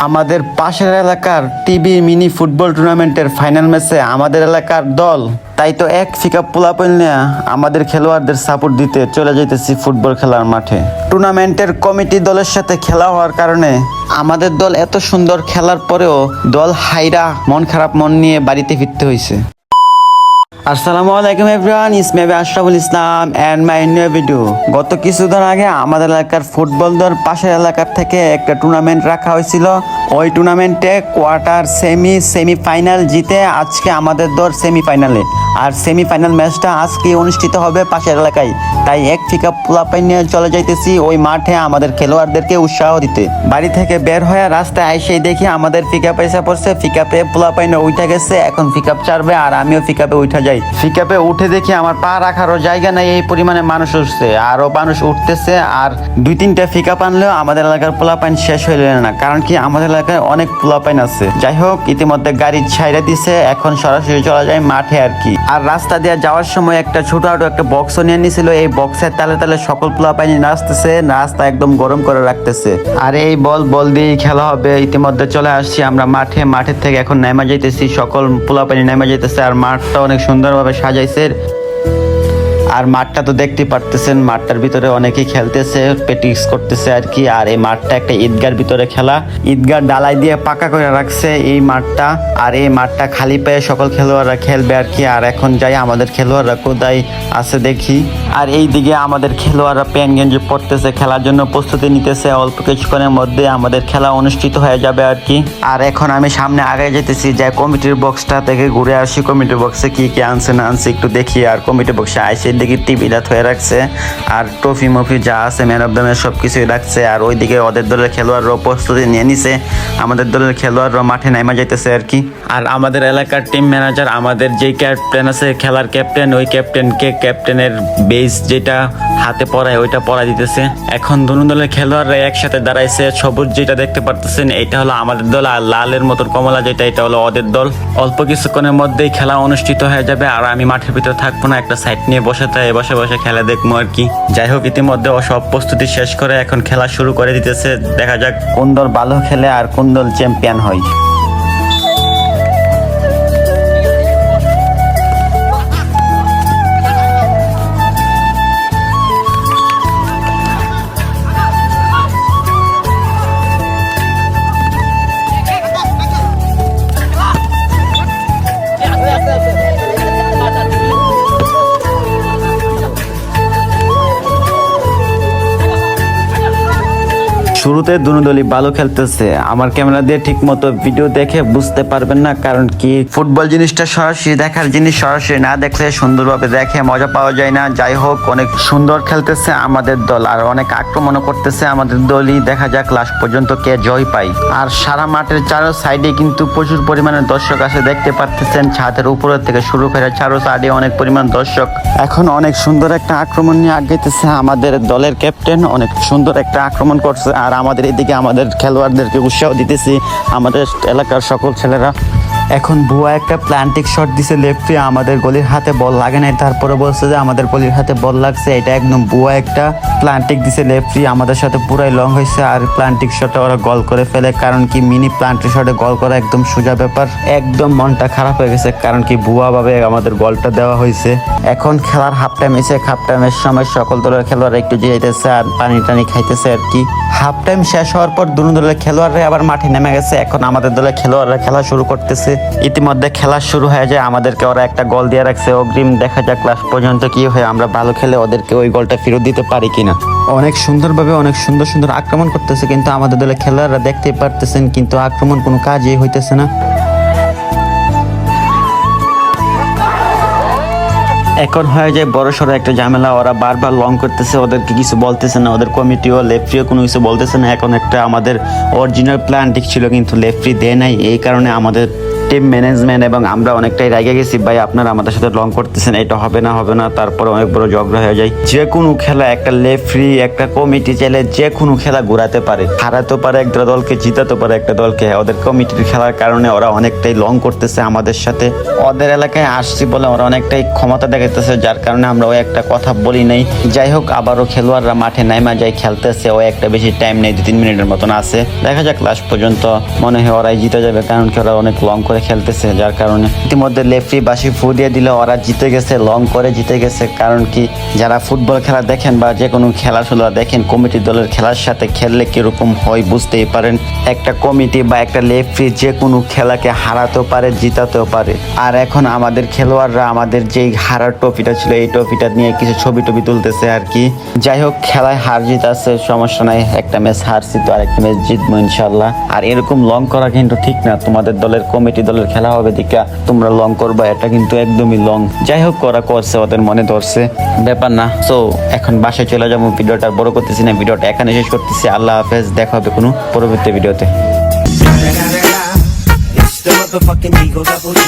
আমাদের পাশের এলাকার টিভি মিনি ফুটবল টুর্নামেন্টের ফাইনাল ম্যাচে আমাদের এলাকার দল তাই তো এক ফিকা পোলাপেল নিয়ে আমাদের খেলোয়াড়দের সাপোর্ট দিতে চলে যাইতেছি ফুটবল খেলার মাঠে। টুর্নামেন্টের কমিটি দলের সাথে খেলা হওয়ার কারণে আমাদের দল এত সুন্দর খেলার পরেও দল হাইরা মন খারাপ মন নিয়ে বাড়িতে ফিরতে হয়েছে। আসসালামু আলাইকুম everyone, it's me Ashraful Islam and my new video. গত কিছুদিন আগে আমাদের এলাকার ফুটবল দল পাশের এলাকার থেকে একটা টুর্নামেন্ট রাখা হয়েছিল। ওই টুর্নামেন্টে কোয়ার্টার সেমিফাইনাল জিতে আজকে আমাদের দল সেমিফাইনালে, আর সেমিফাইনাল ম্যাচটা আজকে অনুষ্ঠিত হবে পাশের এলাকায়। তাই এক ফিকা পোলাপাইন নিয়ে চলে যাইতেছি ওই মাঠে আমাদের খেলোয়াড়দেরকে উৎসাহ দিতে। বাড়ি থেকে বের হয়ে রাস্তায় আইসেই দেখি আমাদের পিকআপ এসে পড়ছে। পিকআপে পোলাপাইনে উঠে গেছে, এখন পিকআপ ছাড়বে আর আমিও পিকআপে উঠে যাই। পিকআপে উঠে দেখি আমার পা রাখারও জায়গা নাই, এই পরিমাণে মানুষ উঠছে, আরো মানুষ উঠতেছে। আর দুই তিনটা পিকআপ আনলেও আমাদের এলাকার পোলাপাইন শেষ হইল না, কারণ কি আমাদের এলাকায় অনেক পোলাপাইন আছে। যাই হোক, ইতিমধ্যে গাড়ি ছাইড়া দিছে, এখন সরাসরি চলে যায় মাঠে আর কি। আর রাস্তা দিয়ে যাওয়ার সময় একটা ছোটখাটো একটা বক্সও নিয়ে নিছিল। এই বক্সের তালে তালে সকল পোলাপাইন নাচতেছে, রাস্তা একদম গরম করে রাখতেছে। আর এই বল দিয়েই খেলা হবে। ইতিমধ্যে চলে আসছি আমরা মাঠের থেকে এখন নেমে যাইতেছি, সকল পোলাপাইন নেমে যাইতেছে। আর মাঠটা অনেক সুন্দরভাবে সাজাইছে। আর মাঠটা তো দেখতে পারতেছেন, মাঠটার ভিতরে অনেকেই খেলতেছে, প্র্যাকটিস করতেছে আর কি। আর এই মাঠটা একটা ঈদগার ভিতরে খেলা, ঈদগার ডালাই দিয়ে পাকা করে রাখছে এই মাঠটা। আর এই মাঠটা খালি পেয়ে সকল খেলোয়াড়রা খেলবে আর কি। আর এখন যাই আমাদের খেলোয়াড়রা কোথায় আছে দেখি। আর এই দিকে আমাদের খেলোয়াড়রা প্যান্ট গেঞ্জি পরতেছে, খেলার জন্য প্রস্তুতি নিতেছে। অল্প কিছুক্ষণের মধ্যে আমাদের খেলা অনুষ্ঠিত হয়ে যাবে আর কি। আর এখন আমি সামনে আগে যেতেছি, যাই কমিটির বক্সটা থেকে ঘুরে আসি। কমিটির বক্সে কি কি আনছে না আনছে একটু দেখি। আর কমিটির বক্সে আইসে দেখি টিভিটা থয়ে রাখছে, আর ট্রফি মফি যা আছে ম্যান অফ দ্য ম্যাচ সব কিছুই রাখছে। আর ওইদিকে ওদের দলের খেলোয়াড়রাও প্রস্তুতি নিয়ে নিছে, আমাদের দলের খেলোয়াড়রাও মাঠে নাইমা যাইতেছে আর কি। আর আমাদের এলাকার টিম ম্যানেজার আমাদের যেই ক্যাপ্টেন আছে, খেলার ক্যাপ্টেন, ওই ক্যাপ্টেনকে ক্যাপ্টেনের বেস যেটা হাতে পরায় ওইটা পরা দিতেছে। এখন দুনো দলের খেলোয়াড়রা একসাথে দাঁড়াইছে। সবুজ যেটা দেখতে পারতেছেন এটা হলো আমাদের দল, আর লালের মতন কমলা যেটা এটা হলো ওদের দল। অল্প কিছুক্ষণের মধ্যেই খেলা অনুষ্ঠিত হয়ে যাবে। আর আমি মাঠের ভিতরে থাকবো না, একটা সাইড নিয়ে বসে বসে খেলা দেখবো আর কি। যাই হোক, ইতিমধ্যে সব প্রস্তুতি শেষ করে এখন খেলা শুরু করে দিতেছে। দেখা যাক কোন দল ভালো খেলে আর কোন দল চ্যাম্পিয়ন হয়। শুরুতে দুনো দলই ভালো খেলতেছে। আমার ক্যামেরা দিয়ে ঠিক মতো ভিডিও দেখে বুঝতে পারবেন না, কারণ কি ফুটবল জিনিসটা সরাসরি দেখার জিনিস, সরাসরি না দেখলে সুন্দরভাবে দেখে মজা পাওয়া যায় না। যাই হোক, অনেক সুন্দর খেলতেছে আমাদের দল, আর অনেক আক্রমণও করতেছে আমাদের দলই। দেখা যাক লাস্ট পর্যন্ত কে জয় পাই। আর সারা মাঠের চারো সাইডে কিন্তু প্রচুর পরিমাণে দর্শক আছে, দেখতে পারতেছেন। ছাদের উপরের থেকে শুরু করে চারো সাইডে অনেক পরিমাণ দর্শক। এখন অনেক সুন্দর একটা আক্রমণ নিয়ে আগাইতেছে আমাদের দলের ক্যাপ্টেন, অনেক সুন্দর একটা আক্রমণ করছে। আর আমাদের এদিকে আমাদের খেলোয়াড়দেরকে উৎসাহ দিতেছি, আমাদের এলাকার সকল ছেলেরা। এখন ভুয়া একটা প্লান্টিক শট দিছে লেফটে, আমাদের গলির হাতে বল লাগে নাই, তারপরে বলছে যে আমাদের গলির হাতে বল লাগছে। এটা একদম ভুয়া একটা প্লান্টিক দিছে লেফটে, আমাদের সাথে পুরাই লং হয়েছে। আর প্লান্টিক শটে ওরা গোল করে ফেলে, কারণ কি মিনি প্লান্টিক শটে গোল করা একদম সোজা ব্যাপার। একদম মনটা খারাপ হয়ে গেছে, কারণ কি ভুয়া ভাবে আমাদের গোলটা দেওয়া হয়েছে। এখন খেলার হাফ টাইম এসে, হাফ টাইমের সময় সকল দলের খেলোয়াড়রা একটু জিরাইতেছে আর পানি টানি খাইতেছে আর কি। হাফ টাইম শেষ হওয়ার পর দুনো দলের খেলোয়াড়রা আবার মাঠে নেমে গেছে। এখন আমাদের দলের খেলোয়াড়রা খেলা শুরু করতেছে। ইতিমধ্যে খেলা শুরু হয়ে যায়, আমাদেরকে ওরা একটা গোল দিয়ে রাখছে অগ্রিম। দেখা যাক লাস্ট পর্যন্ত কি হয়, আমরা ভালো খেলে ওদেরকে ওই গোলটা ফেরত দিতে পারি কিনা। অনেক সুন্দরভাবে অনেক সুন্দর আক্রমণ করতেছে, কিন্তু আমাদের দলের খেলোয়াড়রা দেখতে পারতেছেন কিন্তু আক্রমণ কোনো কাজই হইতেছে না। এখন হয়ে যায় বড় সড়ো একটা ঝামেলা, ওরা বারবার লং করতেছে, ওদেরকে কিছু বলতেছে না, ওদের কমিটিও লেফট্রিও কোনো কিছু বলতেছে না। এখন একটা আমাদের অরিজিনাল প্ল্যান ঠিক ছিল কিন্তু লেফট্রি দেয় নাই, এই কারণে আমাদের টিম ম্যানেজমেন্ট এবং আমরা অনেকটাই রেগে গেছি, ভাই আপনারা আমাদের সাথে লং করতেছেন, এটা হবে না, তারপরে অনেক বড় ঝগড়া হয়ে যায়। যে কোনো খেলা একটা লেফরি একটা কমিটি চাইলে যে কোনো খেলা ঘোরাতে পারে, হারাতে পারে একটা দলকে, জিতাতে পারে একটা দলকে। ওদের কমিটির খেলার কারণে ওরা অনেকটাই লং করতেছে আমাদের সাথে। ওদের এলাকায় আসছি বলে ওরা অনেকটাই ক্ষমতা দেখাইতেছে, যার কারণে আমরা ওই একটা কথা বলি নাই। যাই হোক, আবারও খেলোয়াড়রা মাঠে নাইমা যায় খেলতেছে, ওই একটা বেশি টাইম নেই, 2-3 মিনিটের মতন আছে। দেখা যাক লাস্ট পর্যন্ত, মনে হয় ওরাই জিতে যাবে, কারণ কি ওরা অনেক লং করে খেলতেছে, যার কারণে ইতিমধ্যে লেফরি বাসি ফু দিয়ে দিলে ওরা জিতে গেছে, লং করে জিতে গেছে। কারণ কি, যারা ফুটবল খেলা দেখেন বা যে কোনো খেলাধুলা দেখেন, কমিটি দলের খেলার সাথে খেললে কিরকম হয় বুঝতেই পারেন। একটা কমিটি বা একটা লেফরি যে কোনো খেলাকে হারাতেও পারে, জিতাতেও পারে। আর এখন আমাদের খেলোয়াড়রা আমাদের যেই হারার ট্রফিটা ছিল, এই ট্রফিটা নিয়ে কিছু ছবি টবি তুলতেছে আর কি। যাই হোক, খেলায় হার জিত আছে, সমস্যা নাই। একটা ম্যাচ হারছি তো আরেকটা ম্যাচ জিতবো ইনশাল্লাহ। আর এরকম লং করা কিন্তু ঠিক না, তোমাদের দলের কমিটি দলের খেলা হবে দেখা তোমরা লং করবা, এটা কিন্তু একদমই লং। যাই হোক, ওরা করছে, ওদের মনে ধরছে, ব্যাপার না। সো এখন বাসায় চলে যাবো, ভিডিওটা আর বড় করতেছি না, ভিডিওটা এখানে শেষ করতেছি। আল্লাহ হাফেজ, দেখা হবে কোনো পরবর্তী ভিডিওতে। It's the motherfucking Eagle Double G.